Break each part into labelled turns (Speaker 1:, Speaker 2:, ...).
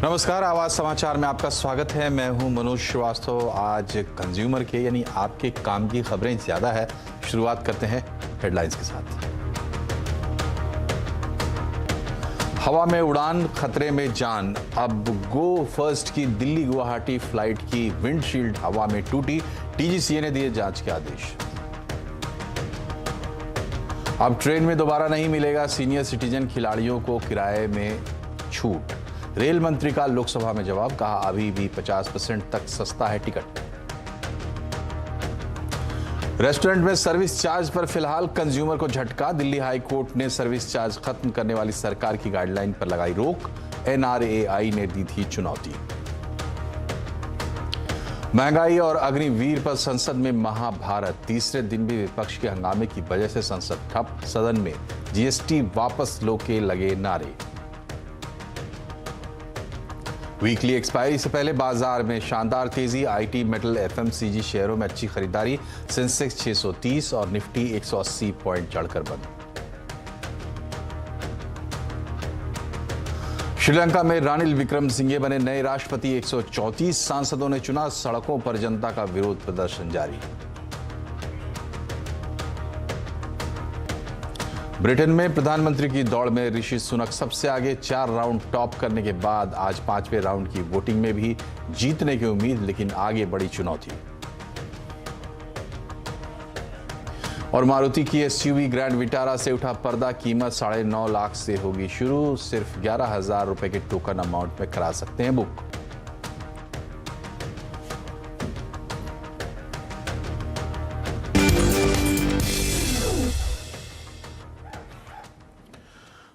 Speaker 1: नमस्कार, आवाज समाचार में आपका स्वागत है। मैं हूं मनोज श्रीवास्तव। आज कंज्यूमर के यानी आपके काम की खबरें ज्यादा है। शुरुआत करते हैं हेडलाइंस के साथ। हवा में उड़ान, खतरे में जान। अब गो फर्स्ट की दिल्ली गुवाहाटी फ्लाइट की विंडशील्ड हवा में टूटी। टीजीसीए ने दिए जांच के आदेश। अब ट्रेन में दोबारा नहीं मिलेगा सीनियर सिटीजन खिलाड़ियों को किराए में छूट। रेल मंत्री का लोकसभा में जवाब, कहा अभी भी 50% तक सस्ता है टिकट। रेस्टोरेंट में सर्विस चार्ज पर फिलहाल कंज्यूमर को झटका। दिल्ली हाई कोर्ट ने सर्विस चार्ज खत्म करने वाली सरकार की गाइडलाइन पर लगाई रोक। एनआरएआई ने दी थी चुनौती। महंगाई और अग्निवीर पर संसद में महाभारत। तीसरे दिन भी विपक्ष के हंगामे की वजह से संसद ठप। सदन में जीएसटी वापस लो के लगे नारे। वीकली एक्सपायरी से पहले बाजार में शानदार तेजी। आईटी, मेटल, एफएमसीजी शेयरों में अच्छी खरीदारी। सेंसेक्स 630 और निफ्टी 180 पॉइंट चढ़कर बंद। श्रीलंका में रानिल विक्रमसिंघे बने नए राष्ट्रपति। 134 सांसदों ने चुना। सड़कों पर जनता का विरोध प्रदर्शन जारी। ब्रिटेन में प्रधानमंत्री की दौड़ में ऋषि सुनक सबसे आगे। 4 राउंड टॉप करने के बाद आज 5वें राउंड की वोटिंग में भी जीतने की उम्मीद, लेकिन आगे बड़ी चुनौती। और मारुति की एसयूवी ग्रैंड विटारा से उठा पर्दा। कीमत 9.5 लाख से होगी शुरू। सिर्फ 11,000 रुपए के टोकन अमाउंट में करा सकते हैं बुक।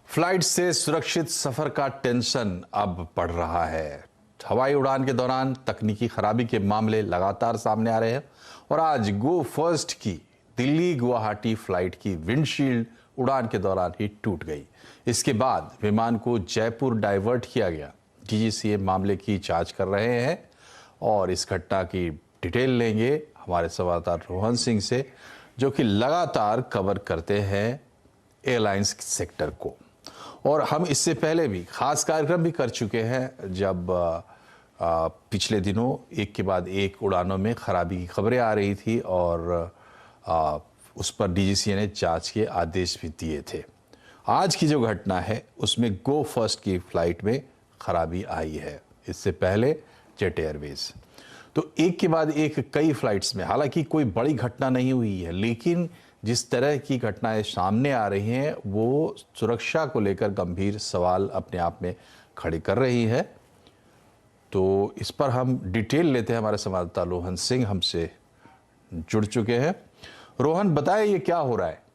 Speaker 1: फ्लाइट से सुरक्षित सफर का टेंशन अब बढ़ रहा है। हवाई उड़ान के दौरान तकनीकी खराबी के मामले लगातार सामने आ रहे हैं और आज गो फर्स्ट की दिल्ली गुवाहाटी फ्लाइट की विंडशील्ड उड़ान के दौरान ही टूट गई। इसके बाद विमान को जयपुर डाइवर्ट किया गया। टीजीसीए मामले की जांच कर रहे हैं और इस घटना की डिटेल लेंगे हमारे संवाददाता रोहन सिंह से, जो कि लगातार कवर करते हैं एयरलाइंस सेक्टर को। और हम इससे पहले भी खास कार्यक्रम भी कर चुके हैं, जब पिछले दिनों एक के बाद एक उड़ानों में खराबी की खबरें आ रही थी और उस पर डीजीसीए ने जांच के आदेश भी दिए थे। आज की जो घटना है उसमें गो फर्स्ट की फ्लाइट में खराबी आई है। इससे पहले जेट एयरवेज। तो एक के बाद एक कई फ्लाइट्स में, हालांकि कोई बड़ी घटना नहीं हुई है, लेकिन जिस तरह की घटनाएं सामने आ रही हैं वो सुरक्षा को लेकर गंभीर सवाल अपने आप में खड़े कर रही है। तो इस पर हम डिटेल लेते हैं। हमारे संवाददाता रोहन सिंह हमसे जुड़ चुके हैं। रोहन, बताएं ये क्या हो रहा है?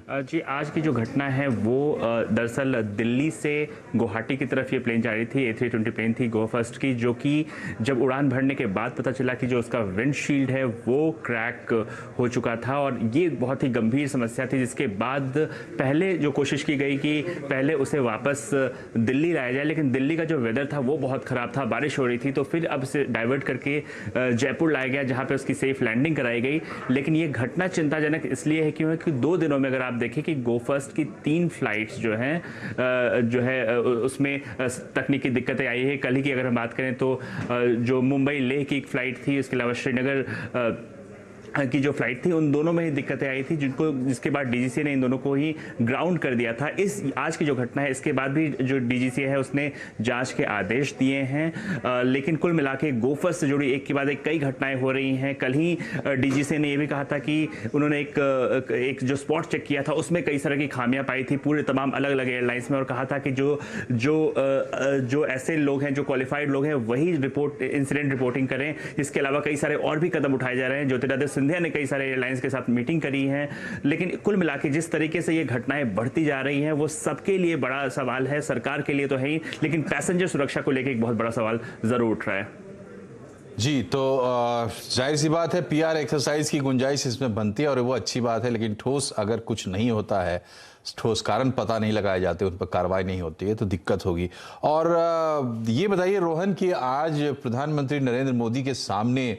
Speaker 2: जी, आज की जो घटना है वो दरअसल दिल्ली से गुवाहाटी की तरफ ये प्लेन जा रही थी। A320 प्लेन थी गो फर्स्ट की, जो कि जब उड़ान भरने के बाद पता चला कि जो उसका विंडशील्ड है वो क्रैक हो चुका था और ये बहुत ही गंभीर समस्या थी। जिसके बाद पहले जो कोशिश की गई कि पहले उसे वापस दिल्ली लाया जाए, लेकिन दिल्ली का जो वेदर था वो बहुत ख़राब था, बारिश हो रही थी, तो फिर अब से डाइवर्ट करके जयपुर लाया गया, जहाँ पर उसकी सेफ लैंडिंग कराई गई। लेकिन ये घटना चिंताजनक इसलिए है क्योंकि 2 दिनों में अगर आप देखें कि गो फर्स्ट की 3 फ्लाइट्स जो है उसमें तकनीकी दिक्कतें आई है। कल ही की अगर हम बात करें तो जो मुंबई लेह की एक फ्लाइट थी, उसके अलावा श्रीनगर की जो फ्लाइट थी, उन दोनों में ही दिक्कतें आई थी, जिसके बाद डीजीसीए ने इन दोनों को ही ग्राउंड कर दिया था। इस आज की जो घटना है इसके बाद भी जो डीजीसीए है उसने जांच के आदेश दिए हैं। लेकिन कुल मिला के गो फर्स्ट से जुड़ी एक के बाद एक कई घटनाएं हो रही हैं। कल ही डीजीसीए ने यह भी कहा था कि उन्होंने एक जो स्पॉट चेक किया था उसमें कई तरह की खामियां पाई थी पूरे तमाम अलग अलग एयरलाइंस में, और कहा था कि जो ऐसे लोग हैं, जो क्वालिफाइड लोग हैं, वही इंसिडेंट रिपोर्टिंग करें। इसके अलावा कई सारे और भी कदम उठाए जा रहे हैं। ज्योतिरादित्य सिंधिया ने कई सारे एयरलाइंस के साथ मीटिंग करी है। लेकिन कुल मिला के जिस तरीके से ये घटनाएं बढ़ती जा रही हैं वो सबके लिए बड़ा सवाल है। सरकार के लिए तो है ही, लेकिन पैसेंजर सुरक्षा को लेकर एक बहुत बड़ा सवाल जरूर उठ रहा है।
Speaker 1: जी, तो जाहिर सी बात है पीआर एक्सरसाइज की गुंजाइश इसमें बनती है और वो अच्छी बात है, लेकिन ठोस अगर कुछ नहीं होता है, ठोस कारण पता नहीं लगाए जाते, उन पर कार्रवाई नहीं होती है, तो दिक्कत होगी। और ये बताइए रोहन कि आज प्रधानमंत्री नरेंद्र मोदी के सामने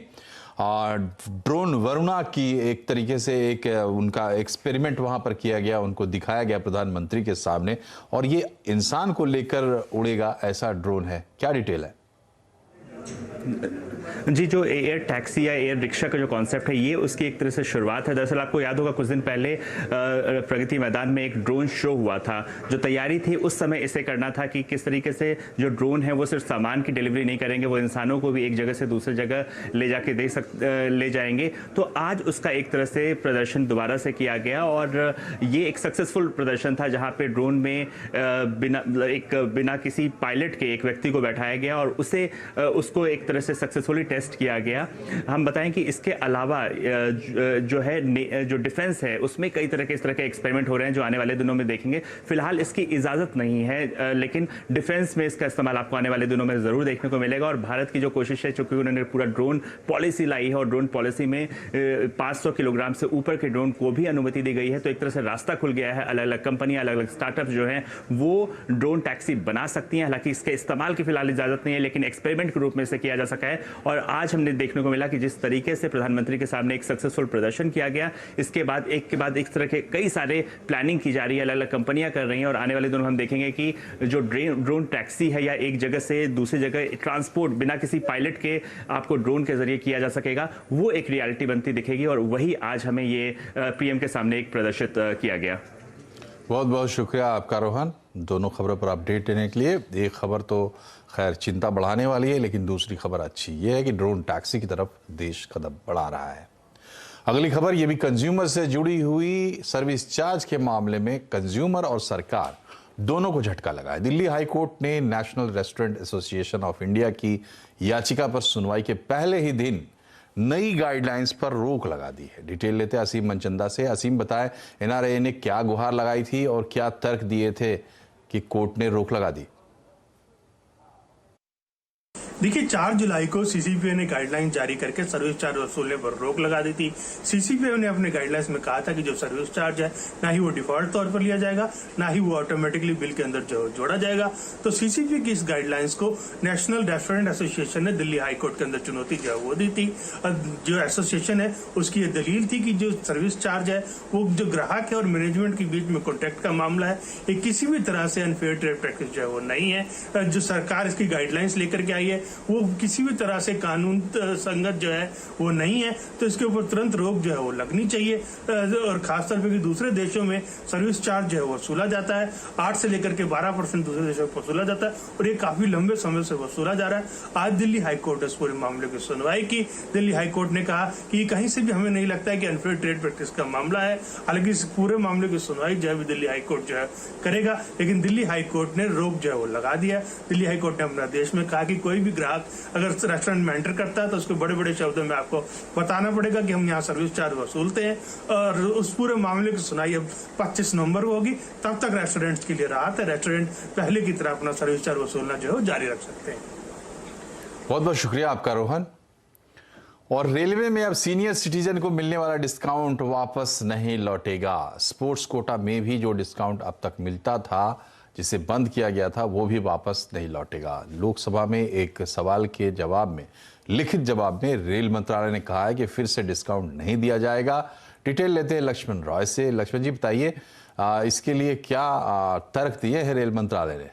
Speaker 1: ड्रोन वरुणा की एक तरीके से एक उनका एक्सपेरिमेंट वहां पर किया गया, उनको दिखाया गया प्रधानमंत्री के सामने, और ये इंसान को लेकर उड़ेगा ऐसा ड्रोन है। क्या डिटेल है?
Speaker 2: जी, जो एयर टैक्सी या एयर रिक्शा का जो कॉन्सेप्ट है, ये उसकी एक तरह से शुरुआत है। दरअसल आपको याद होगा कुछ दिन पहले प्रगति मैदान में एक ड्रोन शो हुआ था। जो तैयारी थी उस समय इसे करना था कि किस तरीके से जो ड्रोन है वो सिर्फ सामान की डिलीवरी नहीं करेंगे, वो इंसानों को भी एक जगह से दूसरी जगह ले जाके ले जाएंगे। तो आज उसका एक तरह से प्रदर्शन दोबारा से किया गया और ये एक सक्सेसफुल प्रदर्शन था, जहाँ पे ड्रोन में बिना किसी पायलट के एक व्यक्ति को बैठाया गया और उसको एक तरह से सक्सेसफुली टेस्ट किया गया। हम बताएं कि इसके अलावा जो डिफेंस है उसमें कई तरह के इस तरह के एक्सपेरिमेंट हो रहे हैं जो आने वाले दिनों में देखेंगे। फिलहाल इसकी इजाजत नहीं है, लेकिन डिफेंस में इसका इस्तेमाल आपको आने वाले दिनों में जरूर देखने को मिलेगा। और भारत की जो कोशिश है, चूंकि उन्होंने पूरा ड्रोन पॉलिसी लाई है और ड्रोन पॉलिसी में 500 किलोग्राम से ऊपर के ड्रोन को भी अनुमति दी गई है, तो एक तरह से रास्ता खुल गया है। अलग अलग कंपनियां, अलग अलग स्टार्टअप जो हैं वो ड्रोन टैक्सी बना सकती हैं। हालांकि इसके इस्तेमाल की फिलहाल इजाजत नहीं है, लेकिन एक्सपेरिमेंट के रूप में इसे किया जा सका है। और आज हमने देखने को मिला कि जिस तरीके से प्रधानमंत्री के सामने एक सक्सेसफुल प्रदर्शन किया गया, इसके बाद एक के बाद एक तरह के कई सारे प्लानिंग की जा रही है, अलग अलग कंपनियां कर रही हैं। और आने वाले दिनों हम देखेंगे कि जो ड्रोन टैक्सी है या एक जगह से दूसरी जगह ट्रांसपोर्ट बिना किसी पायलट के आपको ड्रोन के जरिए किया जा सकेगा, वो एक रियलिटी बनती दिखेगी। और वही आज हमें ये पीएम के सामने एक प्रदर्शित किया गया।
Speaker 1: बहुत बहुत शुक्रिया आपका रोहन, दोनों खबरों पर अपडेट देने के लिए। एक खबर तो खैर चिंता बढ़ाने वाली है, लेकिन दूसरी खबर अच्छी ये है कि ड्रोन टैक्सी की तरफ देश कदम बढ़ा रहा है। अगली खबर ये भी कंज्यूमर से जुड़ी हुई। सर्विस चार्ज के मामले में कंज्यूमर और सरकार दोनों को झटका लगा है। दिल्ली हाई कोर्ट ने national restaurant association of India की याचिका पर सुनवाई के पहले ही दिन नई गाइडलाइंस पर रोक लगा दी है। डिटेल लेते हैं असीम मनचंदा से। असीम, बताएं एनआरए ने क्या गुहार लगाई थी और क्या तर्क दिए थे कि कोर्ट ने रोक लगा दी?
Speaker 3: देखिए, 4 जुलाई को सीसीपीए ने गाइडलाइन जारी करके सर्विस चार्ज वसूलने पर रोक लगा दी थी। सीसीपीए ने अपने गाइडलाइंस में कहा था कि जो सर्विस चार्ज है, ना ही वो डिफॉल्ट तौर पर लिया जाएगा, ना ही वो ऑटोमेटिकली बिल के अंदर जोड़ा जाएगा। तो सीसीपीए की इस गाइडलाइंस को नेशनल रेस्टोरेंट एसोसिएशन ने दिल्ली हाई कोर्ट के अंदर चुनौती जो है वो दी थी। जो एसोसिएशन है उसकी ये दलील थी कि जो सर्विस चार्ज है वो जो ग्राहक है और मैनेजमेंट के बीच में कॉन्ट्रैक्ट का मामला है, ये किसी भी तरह से अनफेयर ट्रेड प्रैक्टिस जो है वो नहीं है। जो सरकार इसकी गाइडलाइंस लेकर के आई है वो किसी भी तरह से कानून संगत जो है वो नहीं है, तो इसके ऊपर तुरंत रोक जो है वो लगनी चाहिए। और खासतौर पर दूसरे देशों में सर्विस चार्ज जो है वसूला जाता है, 8 से लेकर के 12% दूसरे देशों में वसूला जाता है और ये काफी लंबे समय से वसूला जा रहा है। आज दिल्ली हाईकोर्ट इस पूरे मामले की सुनवाई की। दिल्ली हाईकोर्ट ने कहा कि कहीं से भी हमें नहीं लगता है कि अनफेयर ट्रेड प्रैक्टिस का मामला है। हालांकि इस पूरे मामले की सुनवाई जो है दिल्ली हाईकोर्ट जो है करेगा, लेकिन दिल्ली हाईकोर्ट ने रोक जो है वो लगा दिया। दिल्ली हाईकोर्ट ने अपने आदेश में कहा कि कोई भी ग्राहक अगर रेस्टोरेंट में एंटर करता है तो उसको बड़े बड़े शब्दों में आपको बताना पड़ेगा कि हम यहाँ सर्विस चार्ज वसूलते हैं। और उस पूरे मामले की सुनवाई अब 25 नवंबर को होगी। तब तक रेस्टोरेंट के लिए राहत है, रेस्टोरेंट पहले की तरह अपना सर्विस चार्ज वसूलना जो है जारी रख सकते हैं।
Speaker 1: बहुत बहुत शुक्रिया आपका रोहन। और रेलवे में अब सीनियर सिटीजन को मिलने वाला डिस्काउंट वापस नहीं लौटेगा। स्पोर्ट्स कोटा में भी जो डिस्काउंट अब तक मिलता था, जिसे बंद किया गया था, वो भी वापस नहीं लौटेगा। लोकसभा में एक सवाल के जवाब में, लिखित जवाब में रेल मंत्रालय ने कहा है कि फिर से डिस्काउंट नहीं दिया जाएगा। डिटेल लेते हैं लक्ष्मण रॉय से। लक्ष्मण जी, बताइए इसके लिए क्या तर्क दिए हैं रेल मंत्रालय ने?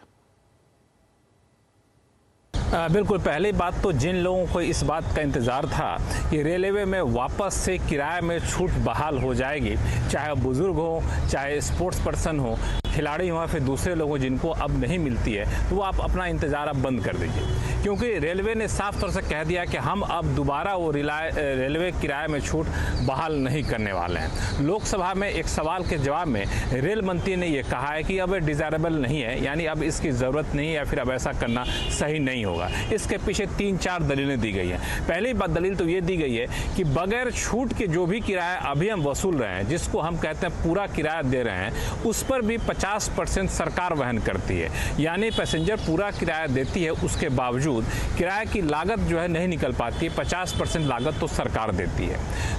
Speaker 4: बिल्कुल, पहली बात तो जिन लोगों को इस बात का इंतज़ार था कि रेलवे में वापस से किराए में छूट बहाल हो जाएगी, चाहे बुजुर्ग हो, चाहे स्पोर्ट्स पर्सन हो, खिलाड़ी हो, फिर दूसरे लोग हों जिनको अब नहीं मिलती है, तो वो आप अपना इंतज़ार अब बंद कर दीजिए। क्योंकि रेलवे ने साफ तौर से कह दिया कि हम अब दोबारा वो रेलवे किराए में छूट बहाल नहीं करने वाले हैं। लोकसभा में एक सवाल के जवाब में रेल मंत्री ने ये कहा है कि अब डिज़ायरेबल नहीं है, यानी अब इसकी ज़रूरत नहीं है या फिर अब ऐसा करना सही नहीं होगा। इसके पीछे 3-4 दलीलें दी गई हैं। पहली बात दलील तो ये दी गई है कि बगैर छूट के जो भी किराया अभी हम वसूल रहे हैं, जिसको हम कहते हैं पूरा किराया दे रहे हैं, उस पर भी 50% सरकार वहन करती है। यानी पैसेंजर पूरा किराया देती है, उसके बावजूद बावजूद किराए की लागत जो है नहीं निकल पाती है। 50% लागत तो सरकार देती है।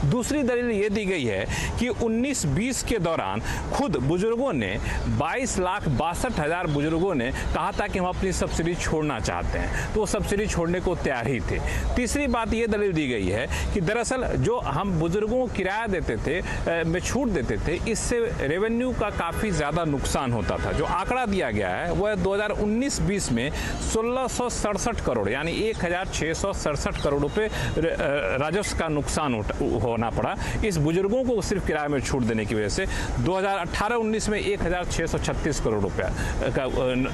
Speaker 4: दूसरी दलील ये दी गई है कि 19-20 के दौरान खुद बुजुर्गों ने 22,62,000 बुजुर्गों ने कहा था कि हम अपनी सब्सिडी छोड़ना चाहते हैं, तो वो सब्सिडी छोड़ने को तैयार ही थे। तीसरी बात ये दलील दी गई है कि दरअसल जो हम बुजुर्गों को किराया देते थे, में छूट देते थे, इससे रेवेन्यू का काफ़ी ज़्यादा नुकसान होता था। जो आंकड़ा दिया गया है वह 2019-20 में 1667 करोड़ यानी 1,667 करोड़ रुपए राजस्व का नुकसान होना पड़ा इस बुजुर्गों को सिर्फ किराए में छूट देने की वजह से। 2018-19 में 1,636 करोड़ रुपया का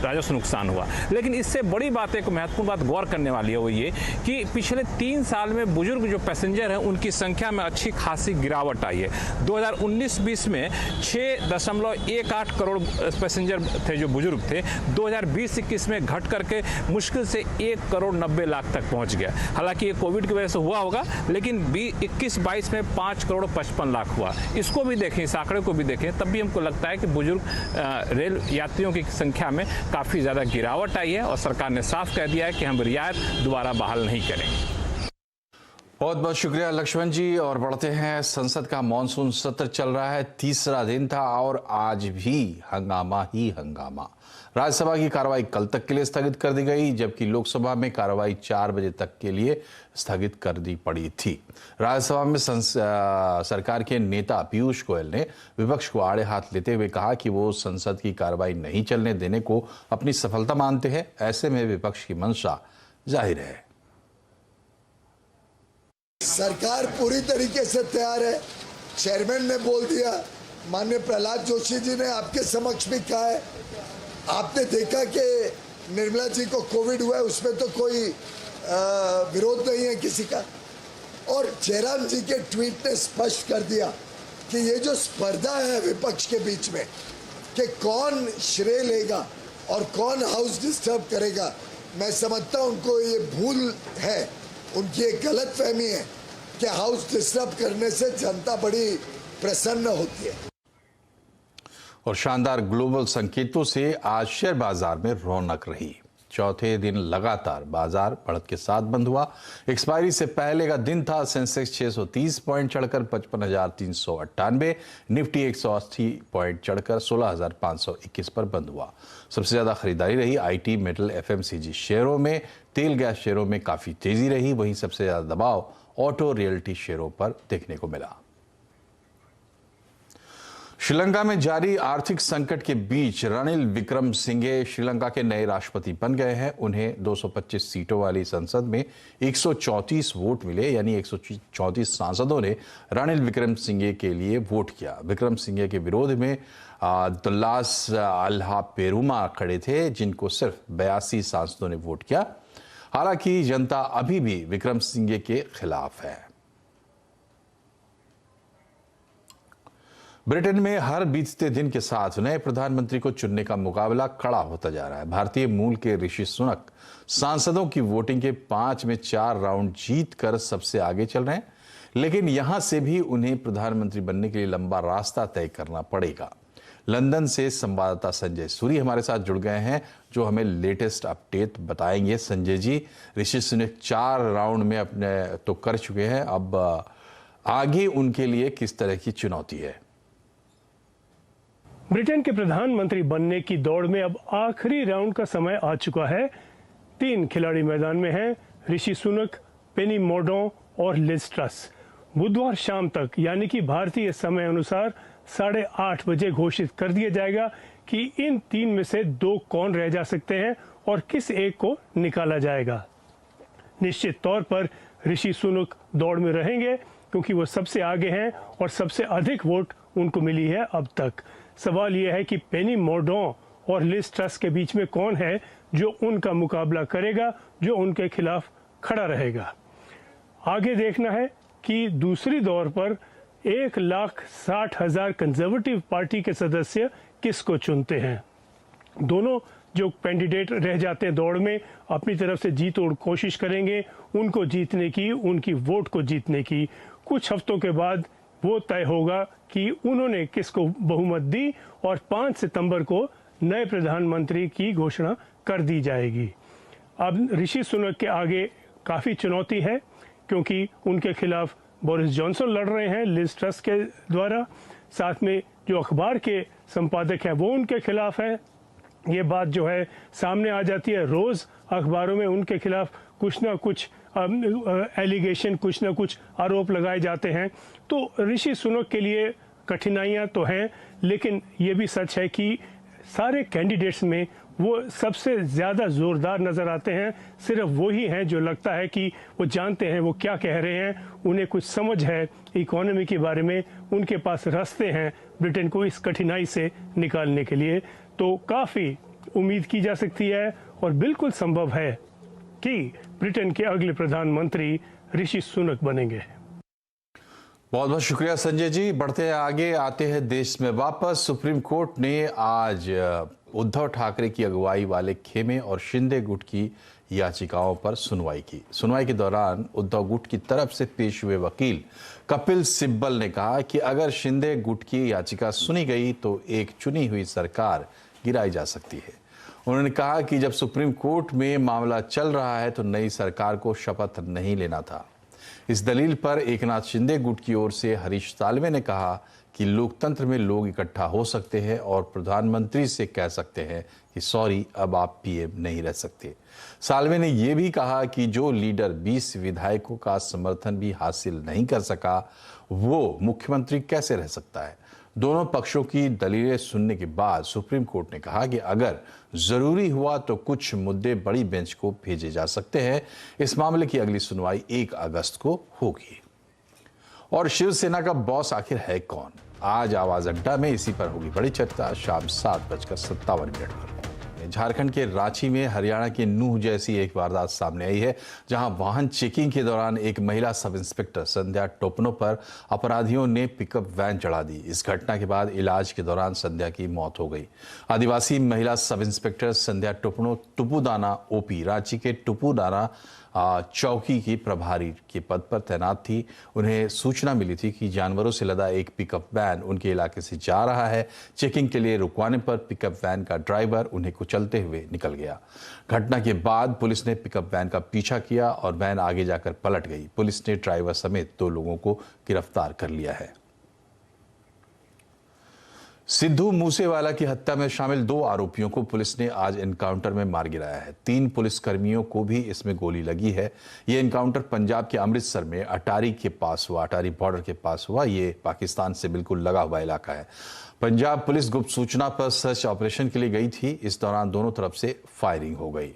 Speaker 4: राजस्व नुकसान हुआ। लेकिन इससे बड़ी बात, एक महत्वपूर्ण बात गौर करने वाली है वो ये कि पिछले 3 साल में बुजुर्ग जो पैसेंजर हैं उनकी संख्या में अच्छी खासी गिरावट आई है। 2019-20 में 6.18 करोड़ पैसेंजर थे जो बुजुर्ग थे, 2020-21 में घट करके मुश्किल से 1,90,00,000 तक पहुंच गया। हालांकि ये कोविड की वजह से हुआ होगा, लेकिन 21-22 में 5,55,00,000 हुआ। इसको भी देखें, इस आंकड़े को भी देखें, तब भी हमको लगता है कि बुजुर्ग रेल यात्रियों की संख्या में काफ़ी ज़्यादा गिरावट आई है और सरकार ने साफ कह दिया है कि हम रियायत दोबारा बहाल नहीं करेंगे।
Speaker 1: बहुत बहुत शुक्रिया लक्ष्मण जी। और बढ़ते हैं, संसद का मॉनसून सत्र चल रहा है, तीसरा दिन था और आज भी हंगामा ही हंगामा। राज्यसभा की कार्रवाई कल तक के लिए स्थगित कर दी गई, जबकि लोकसभा में कार्रवाई 4 बजे तक के लिए स्थगित कर दी पड़ी थी। राज्यसभा में सरकार के नेता पीयूष गोयल ने विपक्ष को आड़े हाथ लेते हुए कहा कि वो संसद की कार्रवाई नहीं चलने देने को अपनी सफलता मानते हैं। ऐसे में विपक्ष की मंशा जाहिर है।
Speaker 5: सरकार पूरी तरीके से तैयार है। चेयरमैन ने बोल दिया, माननीय प्रहलाद जोशी जी ने आपके समक्ष भी कहा है। आपने देखा कि निर्मला जी को कोविड हुआ है, उसमें तो कोई विरोध नहीं है किसी का। और जयराम जी के ट्वीट ने स्पष्ट कर दिया कि ये जो स्पर्धा है विपक्ष के बीच में कि कौन श्रेय लेगा और कौन हाउस डिस्टर्ब करेगा, मैं समझता हूं उनको ये भूल है, उनकी एक गलत फहमी है कि हाउस डिस्टर्ब करने से जनता बड़ी प्रसन्न होती है।
Speaker 1: और शानदार ग्लोबल संकेतों से आज शेयर बाजार में रौनक रही। चौथे दिन लगातार बाजार बढ़त के साथ बंद हुआ। एक्सपायरी से पहले का दिन था। सेंसेक्स 630 पॉइंट चढ़कर 55,398, निफ्टी 180 पॉइंट चढ़कर 16,521 पर बंद हुआ। सबसे ज्यादा खरीदारी रही आईटी, मेटल, एफएमसीजी शेयरों में। तेल गैस शेयरों में काफी तेजी रही। वहीं सबसे ज्यादा दबाव ऑटो रियल्टी शेयरों पर देखने को मिला। श्रीलंका में जारी आर्थिक संकट के बीच रणिल विक्रमसिंघे श्रीलंका के नए राष्ट्रपति बन गए हैं। उन्हें 225 सीटों वाली संसद में 134 वोट मिले, यानी 134 सांसदों ने रणिल विक्रमसिंघे के लिए वोट किया। विक्रमसिंघे के विरोध में दुल्लास अल्हा पेरुमा खड़े थे, जिनको सिर्फ 82 सांसदों ने वोट किया। हालांकि जनता अभी भी विक्रमसिंघे के खिलाफ है। ब्रिटेन में हर बीतते दिन के साथ नए प्रधानमंत्री को चुनने का मुकाबला कड़ा होता जा रहा है। भारतीय मूल के ऋषि सुनक सांसदों की वोटिंग के 5 में 4 राउंड जीत कर सबसे आगे चल रहे हैं, लेकिन यहां से भी उन्हें प्रधानमंत्री बनने के लिए लंबा रास्ता तय करना पड़ेगा। लंदन से संवाददाता संजय सूरी हमारे साथ जुड़ गए हैं, जो हमें लेटेस्ट अपडेट बताएंगे। संजय जी, ऋषि सुनक 4 राउंड में अपने तो कर चुके हैं, अब आगे उनके लिए किस तरह की चुनौती है?
Speaker 6: ब्रिटेन के प्रधानमंत्री बनने की दौड़ में अब आखिरी राउंड का समय आ चुका है। 3 खिलाड़ी मैदान में हैं, ऋषि सुनक, पेनी मोर्डॉन और लिज ट्रस। बुधवार शाम तक यानी कि भारतीय समय अनुसार 8:30 बजे घोषित कर दिया जाएगा कि इन 3 में से 2 कौन रह जा सकते हैं और किस एक को निकाला जाएगा। निश्चित तौर पर ऋषि सुनक दौड़ में रहेंगे क्योंकि वो सबसे आगे हैं और सबसे अधिक वोट उनको मिली है अब तक। सवाल यह है कि पेनी मोर्डॉन और लिज ट्रस के बीच में कौन है जो उनका मुकाबला करेगा, जो उनके खिलाफ खड़ा रहेगा। आगे देखना है कि दूसरी दौर पर 1,60,000 कंजर्वेटिव पार्टी के सदस्य किसको चुनते हैं। दोनों जो कैंडिडेट रह जाते हैं दौड़ में अपनी तरफ से जी तोड़ कोशिश करेंगे उनको जीतने की, उनकी वोट को जीतने की। कुछ हफ्तों के बाद वो तय होगा कि उन्होंने किसको बहुमत दी और 5 सितंबर को नए प्रधानमंत्री की घोषणा कर दी जाएगी। अब ऋषि सुनक के आगे काफ़ी चुनौती है, क्योंकि उनके खिलाफ बोरिस जॉनसन लड़ रहे हैं लिज ट्रस के द्वारा। साथ में जो अखबार के संपादक हैं वो उनके खिलाफ हैं। ये बात जो है सामने आ जाती है, रोज़ अखबारों में उनके खिलाफ कुछ ना कुछ एलिगेशन, कुछ ना कुछ आरोप लगाए जाते हैं। तो ऋषि सुनक के लिए कठिनाइयां तो हैं, लेकिन ये भी सच है कि सारे कैंडिडेट्स में वो सबसे ज़्यादा ज़ोरदार नज़र आते हैं। सिर्फ वो ही हैं जो लगता है कि वो जानते हैं वो क्या कह रहे हैं, उन्हें कुछ समझ है इकोनॉमी के बारे में, उनके पास रास्ते हैं ब्रिटेन को इस कठिनाई से निकालने के लिए। तो काफ़ी उम्मीद की जा सकती है और बिल्कुल संभव है कि ब्रिटेन के अगले प्रधानमंत्री ऋषि सुनक बनेंगे।
Speaker 1: बहुत बहुत शुक्रिया संजय जी। बढ़ते हैं आगे, आते हैं देश में वापस। सुप्रीम कोर्ट ने आज उद्धव ठाकरे की अगुवाई वाले खेमे और शिंदे गुट की याचिकाओं पर सुनवाई की। सुनवाई के दौरान उद्धव गुट की तरफ से पेश हुए वकील कपिल सिब्बल ने कहा कि अगर शिंदे गुट की याचिका सुनी गई तो एक चुनी हुई सरकार गिराई जा सकती है। उन्होंने कहा कि जब सुप्रीम कोर्ट में मामला चल रहा है तो नई सरकार को शपथ नहीं लेना था। इस दलील पर एकनाथ शिंदे गुट की ओर से हरीश साल्वे ने कहा कि लोकतंत्र में लोग इकट्ठा हो सकते हैं और प्रधानमंत्री से कह सकते हैं कि सॉरी, अब आप पीएम नहीं रह सकते। साल्वे ने यह भी कहा कि जो लीडर 20 विधायकों का समर्थन भी हासिल नहीं कर सका, वो मुख्यमंत्री कैसे रह सकता है। दोनों पक्षों की दलीलें सुनने के बाद सुप्रीम कोर्ट ने कहा कि अगर जरूरी हुआ तो कुछ मुद्दे बड़ी बेंच को भेजे जा सकते हैं। इस मामले की अगली सुनवाई 1 अगस्त को होगी। और शिवसेना का बॉस आखिर है कौन? आज आवाज अड्डा में इसी पर होगी बड़ी चर्चा, शाम 7:57 पर। झारखंड के रांची में हरियाणा के नूह जैसी एक वारदात सामने आई है, जहां वाहन चेकिंग के दौरान एक महिला सब इंस्पेक्टर संध्या टोपनो पर अपराधियों ने पिकअप वैन चढ़ा दी। इस घटना के बाद इलाज के दौरान संध्या की मौत हो गई। आदिवासी महिला सब इंस्पेक्टर संध्या टोपनो टुपुदाना ओपी रांची के टुपुदाना चौकी की प्रभारी के पद पर तैनात थी। उन्हें सूचना मिली थी कि जानवरों से लदा एक पिकअप वैन उनके इलाके से जा रहा है। चेकिंग के लिए रुकवाने पर पिकअप वैन का ड्राइवर उन्हें कुचलते हुए निकल गया। घटना के बाद पुलिस ने पिकअप वैन का पीछा किया और वैन आगे जाकर पलट गई। पुलिस ने ड्राइवर समेत 2 लोगों को गिरफ्तार कर लिया है। सिद्धू मूसेवाला की हत्या में शामिल 2 आरोपियों को पुलिस ने आज एनकाउंटर में मार गिराया है। 3 पुलिसकर्मियों को भी इसमें गोली लगी है। यह एनकाउंटर पंजाब के अमृतसर में अटारी के पास हुआ, अटारी बॉर्डर के पास हुआ। ये पाकिस्तान से बिल्कुल लगा हुआ इलाका है। पंजाब पुलिस गुप्त सूचना पर सर्च ऑपरेशन के लिए गई थी। इस दौरान दोनों तरफ से फायरिंग हो गई।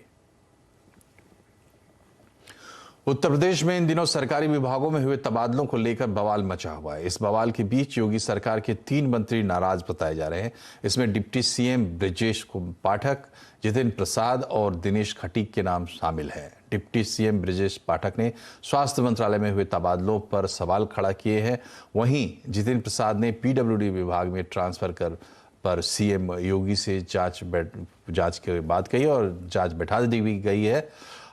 Speaker 1: उत्तर प्रदेश में इन दिनों सरकारी विभागों में हुए तबादलों को लेकर बवाल मचा हुआ है। इस बवाल के बीच योगी सरकार के 3 मंत्री नाराज बताए जा रहे हैं। इसमें डिप्टी सीएम ब्रजेश पाठक, जितेंद्र प्रसाद और दिनेश खटीक के नाम शामिल हैं। डिप्टी सीएम ब्रजेश पाठक ने स्वास्थ्य मंत्रालय में हुए तबादलों पर सवाल खड़ा किए हैं। वहीं जितेंद्र प्रसाद ने पीडब्ल्यूडी विभाग में ट्रांसफर पर सीएम योगी से जांच की बात कही और जांच बैठा दी गई है।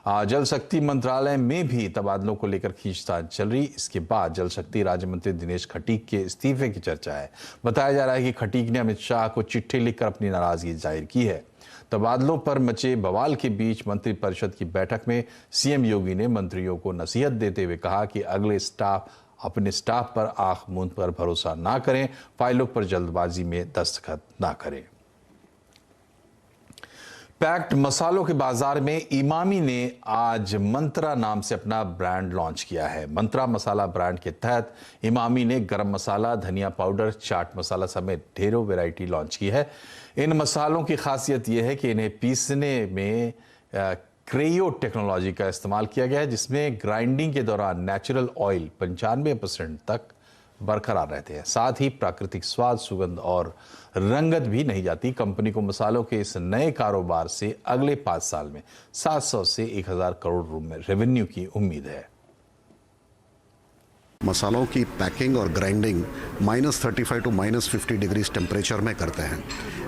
Speaker 1: जल शक्ति मंत्रालय में भी तबादलों को लेकर खींचतान चल रही। इसके बाद जल शक्ति राज्य मंत्री दिनेश खटीक के इस्तीफे की चर्चा है। बताया जा रहा है कि खटीक ने अमित शाह को चिट्ठी लिखकर अपनी नाराजगी जाहिर की है। तबादलों पर मचे बवाल के बीच मंत्रिपरिषद की बैठक में सीएम योगी ने मंत्रियों को नसीहत देते हुए कहा कि अपने स्टाफ पर आंख मूंद कर भरोसा ना करें, फाइलों पर जल्दबाजी में दस्तखत ना करें। पैक्ड मसालों के बाजार में इमामी ने आज मंत्रा नाम से अपना ब्रांड लॉन्च किया है। मंत्रा मसाला ब्रांड के तहत इमामी ने गरम मसाला, धनिया पाउडर, चाट मसाला समेत ढेरों वैरायटी लॉन्च की है। इन मसालों की खासियत यह है कि इन्हें पीसने में क्रेयो टेक्नोलॉजी का इस्तेमाल किया गया है, जिसमें ग्राइंडिंग के दौरान नेचुरल ऑयल 95% तक बरकरार रहते हैं। साथ ही प्राकृतिक स्वाद, सुगंध और रंगत भी नहीं जाती। कंपनी को मसालों के इस नए कारोबार से अगले 5 साल में 700 से 1000 करोड़ रेवेन्यू की उम्मीद है।
Speaker 7: मसालों की पैकिंग और ग्राइंडिंग -35 to -50 डिग्रीज टेम्परेचर में करते हैं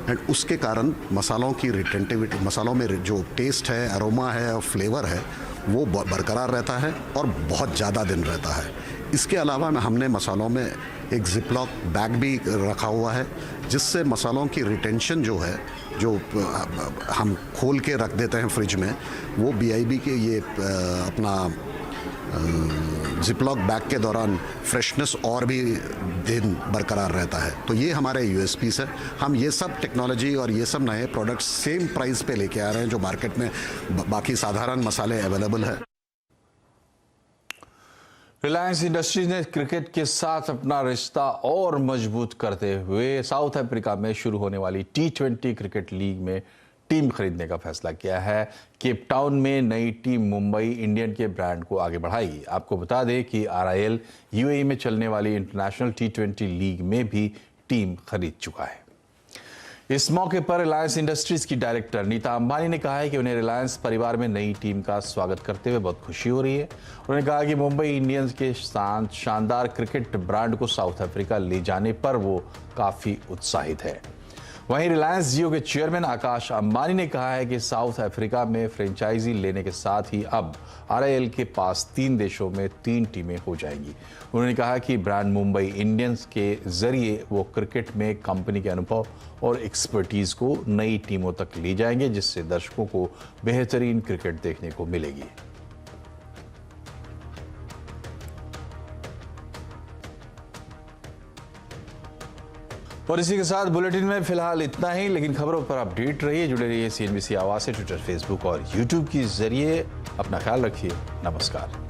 Speaker 7: एंड उसके कारण मसालों की रिटेंटिविटी, मसालों में जो टेस्ट है, अरोमा है और फ्लेवर है वो बरकरार रहता है और बहुत ज़्यादा दिन रहता है। इसके अलावा हमने मसालों में एक जिपलॉक बैग भी रखा हुआ है, जिससे मसालों की रिटेंशन जो है, जो हम खोल के रख देते हैं फ्रिज में, वो BIB के ये अपना जिपलॉक बैग के दौरान फ्रेशनेस और भी दिन बरकरार रहता है। तो ये हमारे USPs है। हम ये सब टेक्नोलॉजी और ये सब नए प्रोडक्ट्स सेम प्राइस पे लेके आ रहे हैं जो मार्केट में बाकी साधारण मसाले अवेलेबल है।
Speaker 1: रिलायंस इंडस्ट्रीज ने क्रिकेट के साथ अपना रिश्ता और मजबूत करते हुए साउथ अफ्रीका में शुरू होने वाली T20 क्रिकेट लीग में टीम खरीदने का फैसला किया है। केप टाउन में नई टीम मुंबई इंडियन के ब्रांड को आगे बढ़ाएगी। आपको बता दें कि RIL UAE में चलने वाली इंटरनेशनल T20 लीग में भी टीम खरीद चुका है। इस मौके पर रिलायंस इंडस्ट्रीज की डायरेक्टर नीता अंबानी ने कहा है कि उन्हें रिलायंस परिवार में नई टीम का स्वागत करते हुए बहुत खुशी हो रही है। उन्होंने कहा कि मुंबई इंडियंस के शानदार क्रिकेट ब्रांड को साउथ अफ्रीका ले जाने पर वो काफ़ी उत्साहित है। वहीं रिलायंस जियो के चेयरमैन आकाश अंबानी ने कहा है कि साउथ अफ्रीका में फ्रेंचाइजी लेने के साथ ही अब RIL के पास 3 देशों में 3 टीमें हो जाएंगी। उन्होंने कहा कि ब्रांड मुंबई इंडियंस के जरिए वो क्रिकेट में कंपनी के अनुभव और एक्सपर्टीज को नई टीमों तक ले जाएंगे, जिससे दर्शकों को बेहतरीन क्रिकेट देखने को मिलेगी। और इसी के साथ बुलेटिन में फिलहाल इतना ही, लेकिन खबरों पर अपडेट रहिए, जुड़े रहिए CNBC आवाज़ से ट्विटर, फेसबुक और YouTube के जरिए। अपना ख्याल रखिए। नमस्कार।